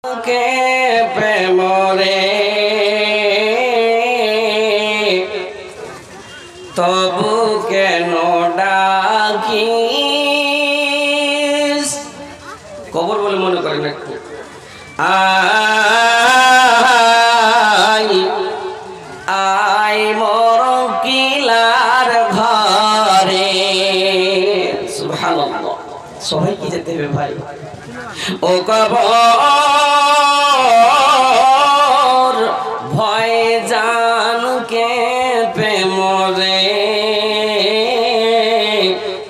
কে প্রেমরে তবু কেন ডাকিস? কবর বলে মনে করেন একটু। আই আই মোর কিলার ঘরে। সুবহানাল্লাহ। সবাই কি যেতে হবে ভাই? ও কবর ভয় জানকে প্রেমরে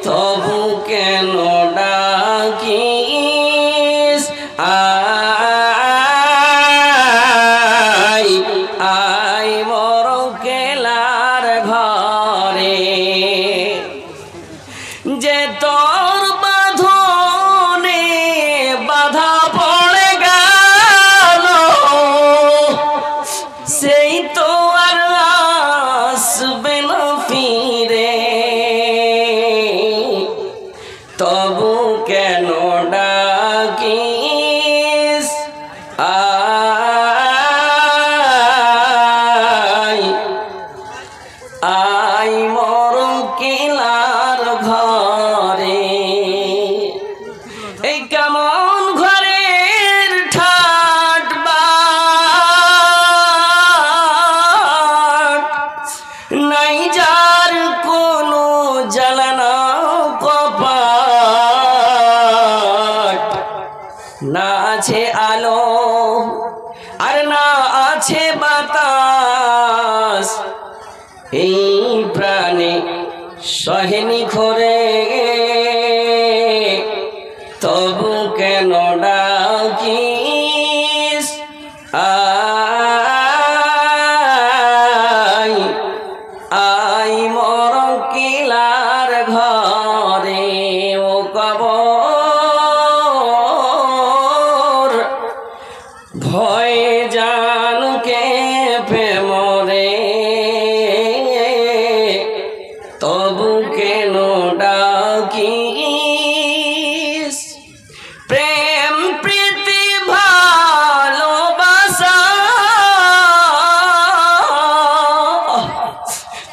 তবু কেন ডাকিস? আই আই মোর কেলার ঘরে যে তোর বাঁধনে বাধা পড়ে গেল সেই তো আর আসবে না ফিরে, তবু কেন ডাকিস? আই আই মোর কিলার ঘরে। এই কেমন ঘরের ঠাট বাট নাই যার কোনো জ্বালানা কপাট, না আছে আলো আর না আছে বাতাস, এই প্রাণে সহেনি ঘরে তবু কেন ডাকিস? আই আই মোর কিলার ঘরে। ও কবর ভয় জানকে প্রেমরে তবু কেন ডাকিস? প্রেম প্রীতি ভালোবাসা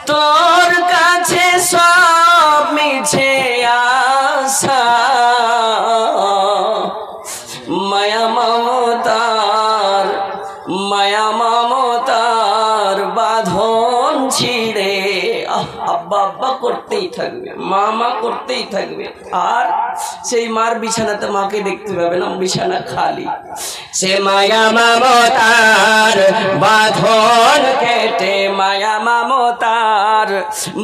তোর কাছে সব মিছে আশা, মায়া মমতার বাঁধন ছিঁড়ে আব্বা আব্বা করতেই থাকবে, মা করতেই থাকবে, আর সেই মার বিছানাতে মাকে দেখতে পাবে না, বিছানা খালি। সে মায়া মমতার বাঁধন কেটে, মায়া মমতার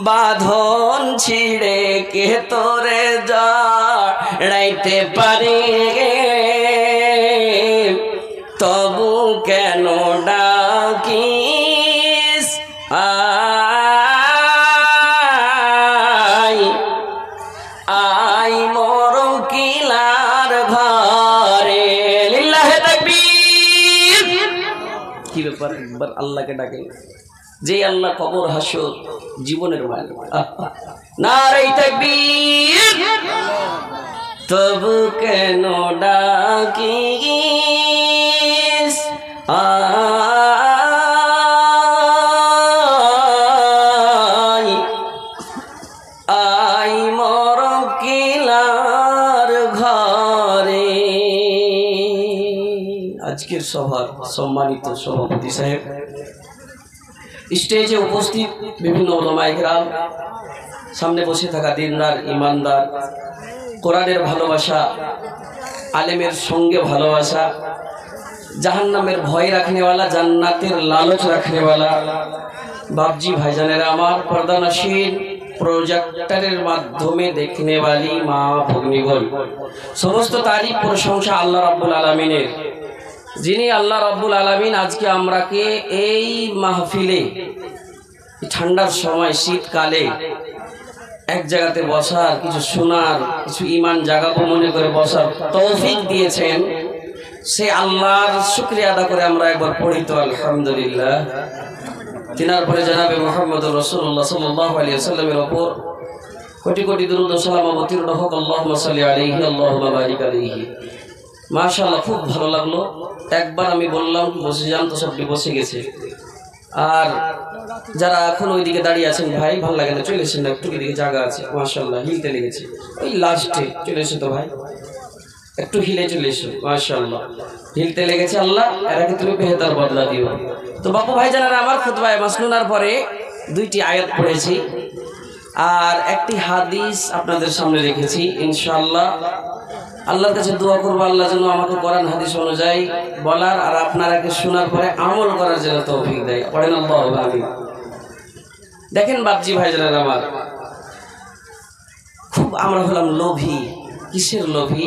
বাঁধন ছিঁড়ে কে তোরে জড়াইতে পারে, তবু কেন ডাকিস? আই আই মোর কিলার ঘরে। লিল্লাহে তাকবীর। কি ব্যাপার, একবার আল্লাহকে ডাকেন, যে আল্লাহ কবর হাসর জীবনের মালিক। নারে তাকবীর। তবু কেন ডাকিস? আই আই মোর কিলার ঘরে। আজকের সভার সম্মানিত সভাপতি সাহেব, স্টেজে উপস্থিত বিভিন্ন উলামায়ে কেরাম, সামনে বসে থাকা দিনদার ইমানদার, কোরআনের ভালোবাসা, আলেমের সঙ্গে ভালোবাসা, জাহান্নামের ভয় রাখনেওয়ালা, জান্নাতের লালচ রাখনেওয়ালা বাপজি ভাইজানেরা আমার, পর্দানশীল প্রজেক্টরের মাধ্যমে দেখনেওয়ালি মা ভগ্নীগণ, সমস্ত তারিফ প্রশংসা আল্লাহ রাব্বুল আলামিনের, যিনি আল্লাহ রাব্বুল আলামিন আজকে আমরাকে এই মাহফিলে ঠান্ডার সময় শীতকালে এক জায়গাতে বসার, কিছু শোনার, কিছু ঈমান জাগাবো মনে করে বসার তৌফিক দিয়েছেন। সে আল্লাহর শুকরিয়া আদা করে আমরা একবার পড়ি তো আলহামদুলিল্লাহ। তিনার পরে জনাবে মুহাম্মদুর রাসূলুল্লাহ সাল্লাল্লাহু আলাইহি ওয়াসাল্লামের উপর কোটি কোটি দুরূদ ও সালাম অবতীর্ণ হোক। আল্লাহুম্মা সাল্লি আলাইহি আল্লাহুম্মা বারিক আলাইহি। মাশাআল্লাহ খুব ভালো লাগলো। একবার আমি বললাম বসে যান, তো সবটি বসে গেছে। আর যারা এখন ওইদিকে দাঁড়িয়ে আছেন ভাই, ভালো লাগে না, চলে এসেন না, একটু এদিকে জায়গা আছে। মাশাআল্লাহ হিলতে লেগেছে, ওই লাস্টে চলে এসে তো ভাই একটু হিলে চলে এসো। মাশাআল্লাহ হিলতে লেগেছে। আল্লাহ এরাকে তুমি বেহতর বদলা দিও। তো বাপু ভাই জানারা, আমার খুতবায়ে মাসনুনার পরে 2টি আয়াত পড়েছি আর একটি হাদিস আপনাদের সামনে রেখেছি। ইনশাআল্লাহ আল্লাহর কাছে দোয়া করবো আল্লাহ যেন আমাকে কোরআন হাদিস অনুযায়ী বলার আর আপনারাকে শোনার পরে আমল করার জন্য তৌফিক দেয়। পড়েন আল্লাহুম্মা আমিন। দেখেন বাপজি ভাই জানেন আমার, খুব আমরা হলাম লোভী। কিসের লোভী?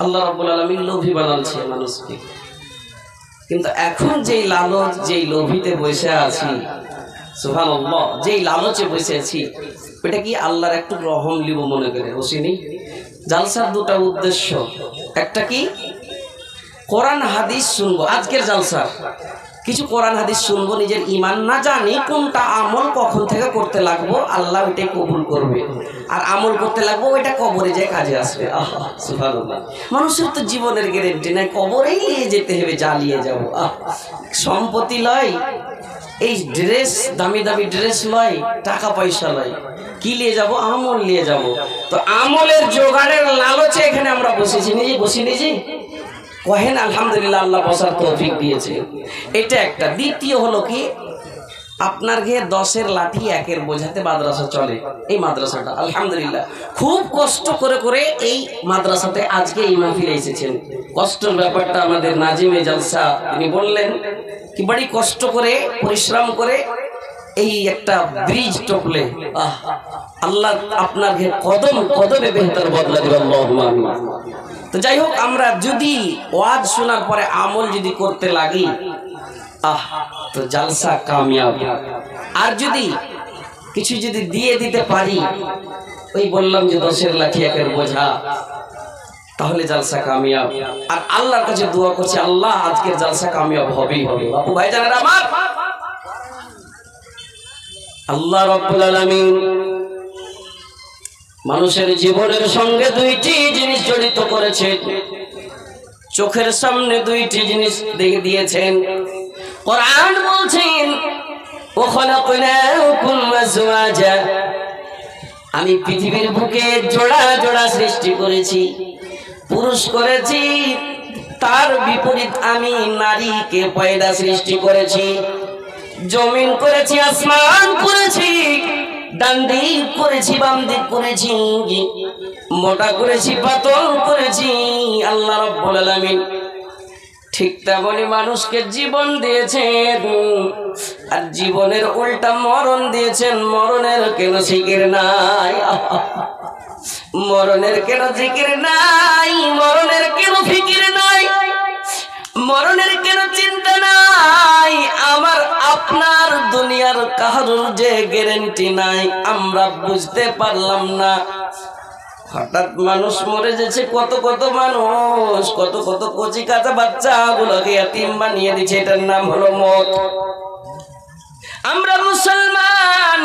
আল্লাহ রাব্বুল আলামিন লোভী বানাচ্ছে মানুষকে। কিন্তু এখন যেই লালচ, যেই লোভীতে বসে আছি, সুবহানাল্লাহ, যেই লালচে বসে আছি, এটা কি আল্লাহর একটু রহম লিব মনে করে বসিনি? জালসার 2টা উদ্দেশ্য, একটা কি কোরআন হাদিস শুনবো। আজকের জালসার কিছু কোরআন হাদিস শুনবো, নিজের ঈমান না জানি কোনটা আমল কখন থেকে করতে লাগবো, আল্লাহ ওইটাই কবুল করবে। আর আমল করতে লাগবো ওইটা কবরে যায় কাজে আসবে। আহা সুবহানাল্লাহ। মানুষের তো জীবনের গ্যারান্টি নাই, কবরেই নিয়ে যেতে হবে, জ্বালিয়ে যাবো। সম্পত্তি লয়, এই ড্রেস, দামি দামি ড্রেস লয়, টাকা পয়সা লয়, কি নিয়ে যাব? আমল নিয়ে যাব। তো আমলের জোগাড়ের লালচে এখানে আমরা বসেছি, নিজে বসি নিজে কহেন আলহামদুলিল্লাহ, আল্লাহ বসার তৌফিক দিয়েছে। এটা একটা। দ্বিতীয় হলো কি, আপনার ঘরে 10-এর লাঠি 1-এর বোঝাতে মাদ্রাসা চলে। এই মাদ্রাসাটা আলহামদুলিল্লাহ খুব কষ্ট করে করে এই মাদ্রাসাতে আজকে এই মাহফিলে এসেছেন। কষ্টের ব্যাপারটা আমাদের নাজিমে জালসা তিনি বললেন কি, বড় কষ্ট করে পরিশ্রম করে এই একটা ব্রিজ টপলে আল্লাহ আপনার ঘরে কদম কদমে বেহতর বদলা দিবে। আল্লাহুম্মা আমিন। তো যাই হোক, আমরা যদি ওয়াজ শোনার পরে আমল যদি করতে লাগি, তো জালসা কামিয়াব। আর যদি কিছু যদি দিয়ে দিতে পারি, ওই বললাম যে 10-এর লাঠি 1-এর বোঝা, তাহলে জালসা কামিয়াব। আর আল্লাহর কাছে দোয়া করছি, আল্লাহ আজকের জালসা কামিয়াব হবেই হবে। বাপু ভাই জানেন আমার, আল্লাহ রাব্বুল আলামিন মানুষের জীবনের সঙ্গে 2টি জিনিস জড়িত করেছেন। চোখের সামনে 2টি জিনিস দেখে দিয়েছেন। কোরআন বলছেন, ওয়া খালাকনাকুম আজওয়াজা, আমি পৃথিবীর বুকে জোড়া জোড়া সৃষ্টি করেছি, পুরুষ করেছি, তার বিপরীত আমি নারীকে পয়দা সৃষ্টি করেছি। জমিন করেছি, আসমান করেছি, ডান দিক করেছি, বাম দিক করেছি, মোটা করেছি, পাতল করেছি। আল্লাহ রাব্বুল আলামিন ঠিক তেমনি মানুষকে জীবন দিয়েছেন, আর জীবনের উল্টা মরণ দিয়েছেন। মরণের কেন জিকির নাই? মরণের কেন জিকির নাই? মরণের কেন ফিকির নাই? মরণের কেন চিন্তা নাই? আমার আপনার দুনিয়ার কারোর যে গ্যারান্টি নাই, আমরা বুঝতে পারলাম না। হঠাৎ মানুষ মরে যাচ্ছে, কত কত মানুষ, কত কত কচি কাঁচা বাচ্চা গুলোকে ইয়াতীম বানিয়ে দিচ্ছে। এটার নাম হলো মত। আমরা মুসলমান,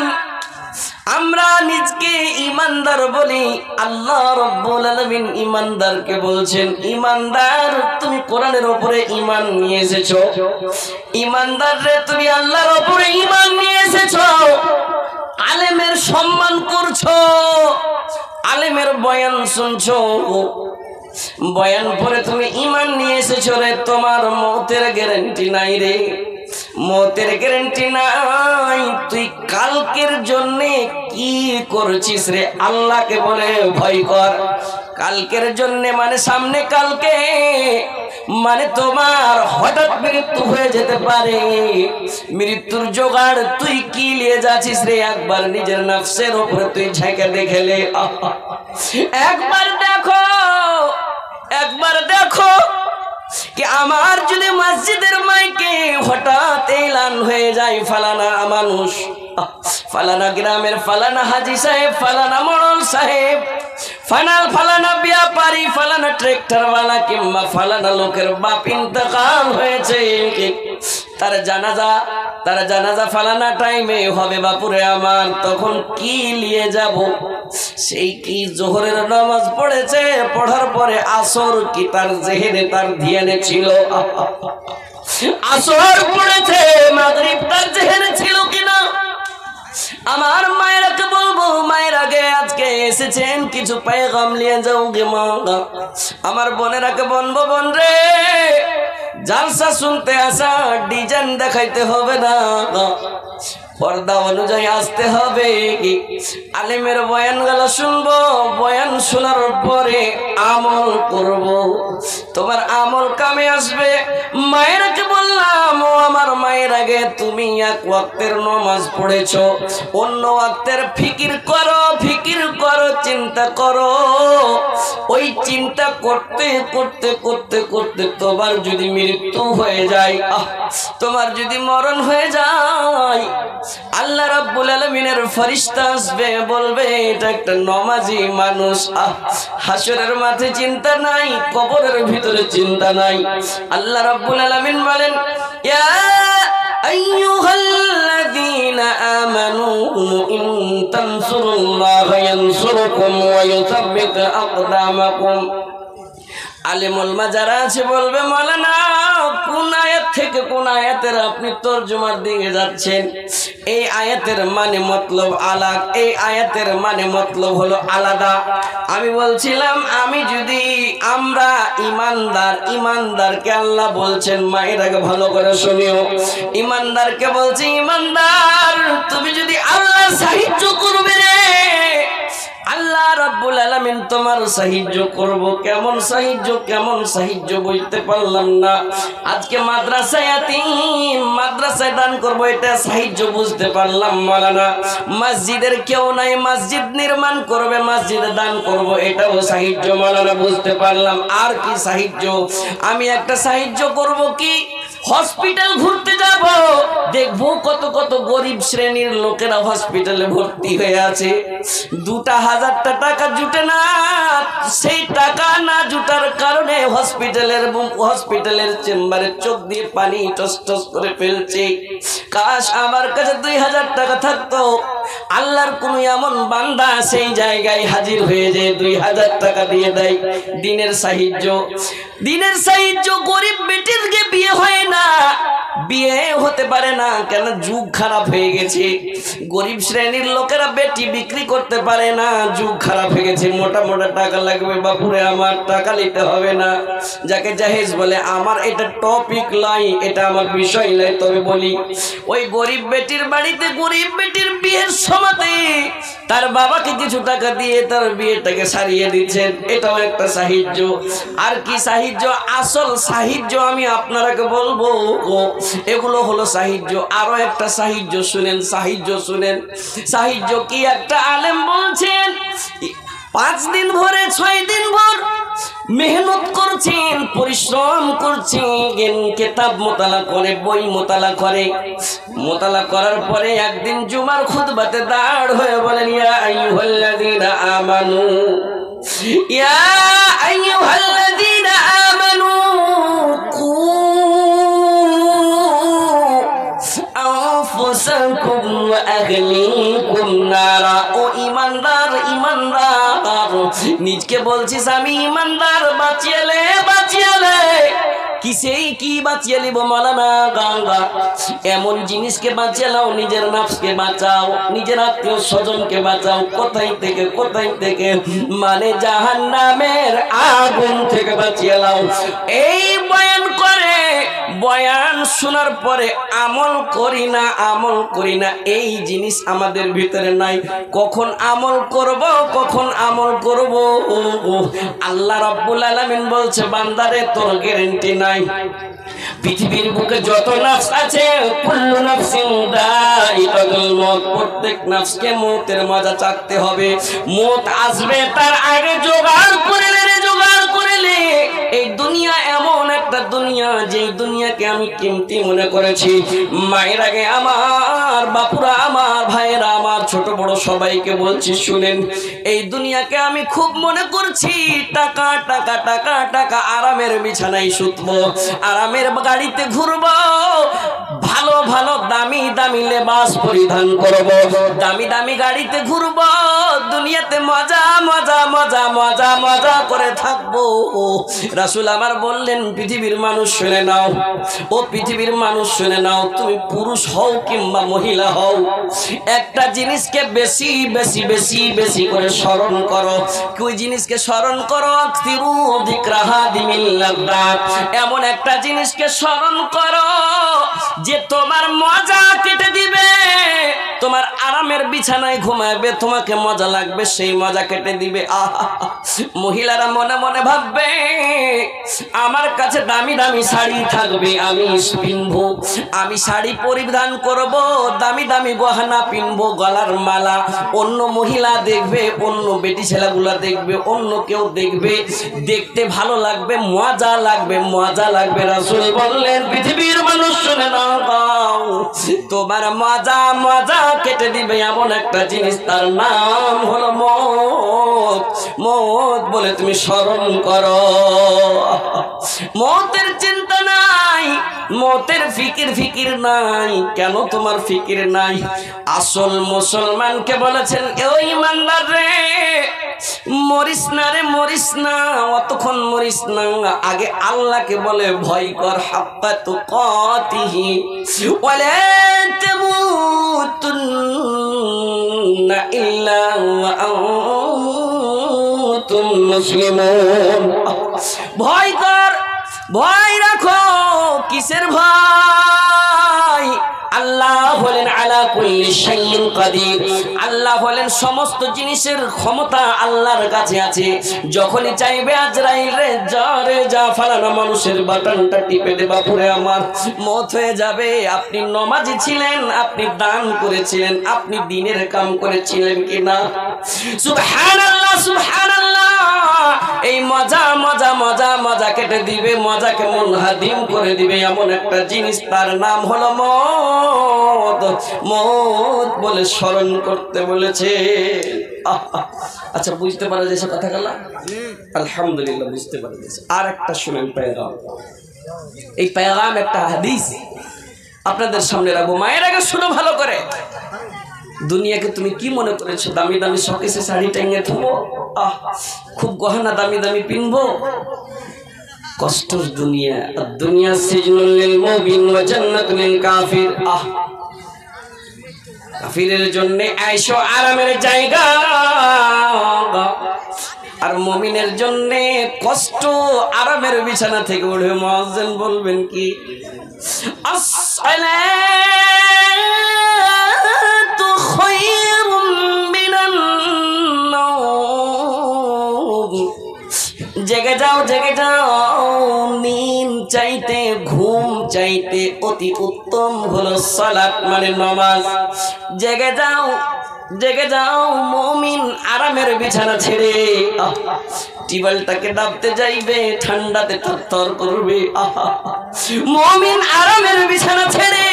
আমরা নিজকে ইমানদার বলি। আল্লাহ রাব্বুল আলামিন ইমানদারকে বলছেন, ইমানদার তুমি কোরআনের উপরে ঈমান নিয়ে এসেছো। ইমানদার রে, তুমি আল্লাহর উপরে ঈমান নিয়ে এসেছো। আলেমের সম্মান করছো, আলেমের বয়ান শুনছো, বয়ান পরে তুমি ঈমান নিয়ে এসেছো রে। তোমার মওতের গ্যারান্টি নাই রে, মওতের গ্যারান্টি নাই। তুই কালকের জন্য কি করছিস রে? আল্লাহকে বলে ভয় কর। কালকের জন্য মানে সামনে কালকে, মানে তোমার হঠাৎ মৃত্যু হয়ে যেতে পারে। মৃত্যুর জোগাড় তুই কি নিয়ে যাচ্ছিস রে? একবার নিজের নফসের উপরে তুই ঝেঁকে দেখলে, একবার দেখো, একবার দেখো कि আমার যদি মসজিদের মাইকে হঠাৎ এলান হয়ে যায় ফালানা মানুষ, ফালানা গ্রামের ফালানা হাজি সাহেব, ফালানা মোড়ল সাহেব, ফালানা ব্যাপারী, ফালানা ট্রাক্টরওয়ালা কিংবা ফালানা লোকের বাপ ইন্তেকাল হয়েছে, তার জানাজা তারা জানাজা ফালানা টাইমে হবে বাপুরে আমার, তখন কি নিয়ে যাব? সেই কি জোহরের নামাজ পড়েছে, পড়ার পরে আসর কি তার জেহেনে তার ধ্যানে ছিল? আসর পড়েছে, মাগরিব তার জেহেনে ছিল কিনা? আমার মায়েরাকে বলবো, মায়ের আগে আজকে এসেছেন কিছু পেগাম নিয়ে যাও গে মা। আমার বোনেরাকে বলবো, বোন রে জালসা শুনতে আসা, ডিজাইন দেখাইতে হবে না, পর্দা অনুযায়ী আসতে হবে। আলেমের বয়ান গুলো শুনবো, বয়ান শোনার পরে আমল করব, তোমার আমল কামে আসবে। মায়েরাকে বললাম, ও আমার মায়ের আগে তুমি এক ওয়াক্তের নামাজ পড়েছো, অন্য ওয়াক্তের ফিকির করো, ফিকির করো, চিন্তা করো। ওই চিন্তা করতে করতে করতে করতে তোমার যদি মৃত্যু হয়ে যায়, তোমার যদি মরণ হয়ে যায়, আল্লাহ রাব্বুল আলামিনের ফেরেশতা আসবে, বলবে এটা একটা নামাজি মানুষ। হাসরের মাঠে চিন্তা নাই, কবরের ভিতরে চিন্তা নাই। আল্লাহ রাব্বুল আলামিন বলেন, ইয়া আইয়ুহাল্লাযীনা আমানু ইন তানসুরুল্লাহা ইয়ানসুরকুম ওয়া ইউসাব্বিত আকদামাকুম। আলেমুল মা যারা আছে বলবে, মাওলানা কোন আয়াত থেকে কোন আয়াতের আপনি তরজমার দিকে যাচ্ছেন? এই আয়াতের মানে মতলব আলাদা, এই আয়াতের মানে মতলব হলো আলাদা। আমি বলছিলাম, আমি যদি আমরা ইমানদার, ইমানদারকে আল্লাহ বলছেন, মায়ের আগে ভালো করে শুনিও, ইমানদারকে বলছি, ইমানদার তুমি যদি আল্লাহ সাহায্য করবে রে, আল্লাহ রাব্বুল আলামিন তোমার সাহায্য করব। কেমন সাহায্য, কেমন সাহায্য বুঝতে পারলাম না। আজকে মাদ্রাসায় ইয়াতীম, মাদ্রাসায় দান করব, এটা সাহায্য বুঝতে পারলাম। মাওলানা মসজিদের কেউ নাই, মসজিদ নির্মাণ করবে, মসজিদে দান করব, এটাও সাহায্য মাওলানা বুঝতে পারলাম। আর কি সাহায্য? আমি একটা সাহায্য করব কি, হসপিটাল ঘুরতে যাব, দেখবো কত কত গরিব শ্রেণীর লোকেরা হসপিটালে ভর্তি হয়ে আছে, 2,000 টাকা জুটে না, সেই টাকা না জুটার কারণে হসপিটালের চেম্বারে চোখ দিয়ে পানি টস টস করে ফেলছে। কাশ আমার কাছে 2,000 টাকা থাকতো, আল্লাহর কোন এমন বান্দা সেই জায়গায় হাজির হয়ে যায়, 2,000 টাকা দিয়ে দেয়। দিনের সাহায্য, দিনের সাহায্য। গরিব বেটির বিয়ে হয় না, বিয়ে হতে পারে না কেন? যুগ খারাপ হয়ে গেছে। গরিব শ্রেণীর লোকেরা বেটি বিক্রি করতে পারে না, যুগ খারাপ হয়ে গেছে। মোটা মোটা টাকা লাগবে বাপুরে আমার, টাকা নিতে হবে না। যাকে জাহেজ বলে, আমার এটা টপিক লাই, এটা আমার বিষয় নাই, তবে বলি ওই গরিব বেটির বাড়িতে গরিব বেটির বিয়ের সময়তে তার বাবাকে কিছু টাকা দিয়ে তার বিয়েটাকে সারিয়ে দিচ্ছেন, এটাও একটা সাহায্য। আর কি সাহায্য? আসল সাহায্য আমি আপনারাকে বলবো, এগুলো হলো সাহায্য। আরো একটা সাহায্য শুনেন, সাহায্য শুনেন। সাহায্য কি? একটা আলেম বলছেন 5 দিন ভরে 6 দিন ভর মেহনত করছেন, পরিশ্রম করছেন, কিতাব মোতালা করে, বই মোতালা করে, মোতালা করার পরে একদিন জুমার খুতবাতে দাঁড় হয়ে বলেন, ইয়া আইয়ুহাল্লাযীনা আমানু, ইয়া আইয়ুহাল্লাযীনা আমানু কু আনফুসাকুম ওয়া আহলিকুম নারা। ও ইমানদার, ইমানদার নিজকে বলছিস আমি ইমানদার, বাঁচিয়েলে বাঁচিয়েলে কিসেই কি বাঁচিয়ে নিব মাওলানা? গাঙ্গা এমন জিনিসকে বাঁচিয়ে নাও, নিজের নফসকে বাঁচাও, নিজের আত্মীয় স্বজনকে বাঁচাও। কোথায় থেকে, কোথায় থেকে? মানে জাহান্নামের আগুন থেকে বাঁচিয়ে নাও। এই বয়ান করে, বয়ান শোনার পরে আমল করি না, আমল করি না, এই জিনিস আমাদের ভিতরে নাই। কখন আমল করব, কখন আমল করব? আল্লাহ রাব্বুল আলামিন বলছে, বান্দারে তোর গ্যারান্টি নাই। পৃথিবীর বুকে যত নফস আছে, কুল্লু নাফসিন যায়িকাতুল মউত, প্রত্যেক নফসকে মউতের মজা চাকতে হবে। মউত আসবে, তার আগে জোগাড় করে নে, জোগাড় করে নে। এই দুনিয়া এমন একটা দুনিয়া, যেই দুনিয়াকে আমি কিমতি মনে করেছি। মায়ের আগে আমার, বাপুরা আমার, ভাইয়েরা আমার, ছোট বড় সবাইকে বলছি শুনেন, এই দুনিয়াকে আমি খুব মনে করছি টাকা টাকা টাকা টাকা। আরামের বিছানায় শুতবো, আরামের গাড়িতে ঘুরবো, ভালো ভালো দামি দামি লেবাস পরিধান করব, দামি দামি গাড়িতে ঘুরব, দুনিয়াতে মজা মজা মজা মজা মজা করে থাকবো। রাসূল আমার বললেন, পৃথিবীর মানুষ শুনে নাও, ও পৃথিবীর মানুষ শুনে নাও, তুমি পুরুষ হও কিংবা মহিলা হও, একটা জিনিসকে বেশি বেশি বেশি বেশি করে স্মরণ করো। ওই জিনিসকে স্মরণ করো, আকসিরু যিকরাহা দিমিল্লাযাত, এমন একটা জিনিসকে স্মরণ করো যে তোমার মজা কেটে দিবে, তোমার আরামের বিছানায় ঘুমাবে, তোমাকে মজা লাগবে, সেই মজা কেটে দিবে। মহিলারা মনে মনে ভাববে, আমার কাছে দামি দামি শাড়ি থাকবে, আমি পিনবো, আমি শাড়ি পরিধান করব, দামি দামি গহনা পিনবো, গলার মালা, অন্য মহিলা দেখবে, অন্য বেটি ছেলেগুলা দেখবে, অন্য কেউ দেখবে, দেখতে ভালো লাগবে, মজা লাগবে, মজা লাগবে। রাসূল বললেন, পৃথিবীর মানুষ শুনে নাও, তোমার মজা মজা কেটে দিবে এমন একটা জিনিস, তার নাম হলো মওত। মওত বলে তুমি স্মরণ করো। মওতের চিন্তা নাই, মওতের ফিকির নাই। কেন তোমার ফিকির নাই? আসল মুসলমানকে বলেছেন, ও ইমানদার রে, মরিস না রে, মরিস না, অতক্ষণ মরিস না, আগে আল্লাহকে বলে ভয় কর, হাক্কা তুকাতিহি ওয়ালা তামুতুন্না ইল্লা ওয়া আনতুম মুসলিমুন। ভয় কর, ভয় রাখো, কিসের ভয়? আল্লাহ হলেন আলা কুল্লি শাইইন কাদির, আল্লাহ হলেন সমস্ত জিনিসের ক্ষমতা আল্লাহর কাছে আছে। যখনই চাইবে আজরাইল রে যা রে যা, ফালানা মানুষের বাটনটা টিপে দে, বাপুরে আমার মওত হয়ে যাবে। আপনি নমাজি ছিলেন, আপনি দান করেছিলেন, আপনি দ্বীনের কাম করেছিলেন কিনা? সুবহানাল্লাহ সুবহানাল্লাহ। এই মজা মজা মজা মজা কেটে দিবে, মজাকে মুনহাদিম করে দিবে এমন একটা জিনিস, তার নাম হলো মওত। মওত বলে স্মরণ করতে বলেছে। আচ্ছা, বুঝতে পারা যাচ্ছে কথা গেল? আলহামদুলিল্লাহ, বুঝতে পারা যাচ্ছে। আর একটা শুনেন পেগাম, এই পেগাম একটা হাদিস আপনাদের সামনে রাখবো। মায়ের আগে শুনো ভালো করে। দুনিয়াকে তুমি কি মনে করেছো? দামি দামি শোকেসে শাড়ি টাঙিয়ে থবো, খুব গহনা দামি দামি পিনবো? কষ্টের দুনিয়া। দুনিয়া সিজনুল লিল মুমিন ওয়া জান্নাতুল লিল কাফির। কাফিরের জন্য আয়েশো আরামের জায়গা, আর মুমিনের জন্য কষ্ট আরামের বিছানা থেকে উঠে মুয়াজ্জিন বলবেন কি, আসসালাতু খায়রুম মিনান নাওম। জেগে যাও, জেগে যাও, নিন চাইতে, ঘুম চাইতে অতি উত্তম হলো সালাত মানে নামাজ। জেগে যাও, জেগে যাও, মুমিন আরামের বিছানা ছেড়ে টিউবওয়েলটাকে ডাবতে যাইবে, ঠান্ডাতে থরথর করবে। মুমিন আরামের বিছানা ছেড়ে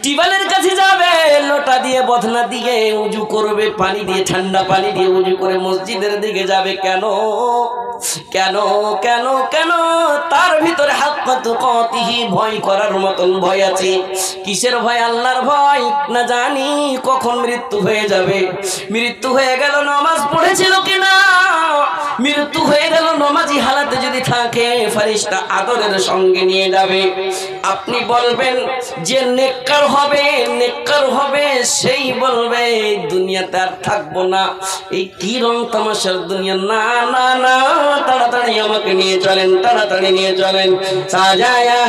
টিউবওয়েলের কাছে যাবে, লোটা দিয়ে বদনা দিয়ে উজু করবে, পানি দিয়ে, ঠান্ডা পানি দিয়ে উজু করে মসজিদের দিকে যাবে। কেন কেন কেন কেন? তার ভিতরে হাক্কা তুকাতিহি, ভয় করার মতন ভয় আছে। কিসের ভয়? আল্লাহর ভয়। না জানি কখন মৃত্যু হয়ে যাবে। মৃত্যু হয়ে গেল, নামাজ পড়েছিল কিনা? মৃত্যু হয়ে গেল, নামাজি হালাতে যদি থাকে, ফেরেশতা আদরের সঙ্গে নিয়ে যাবে। আপনি বলবেন যে নেককার হবে, নেককার হবে, সেই বলবে দুনিয়াতে আর থাকবো না। এই কি রং তামাশার দুনিয়া? না না না, তাড়াতাড়ি আমাকে নিয়ে চলেন, তাড়াতাড়ি নিয়ে চলেন। সাজায়া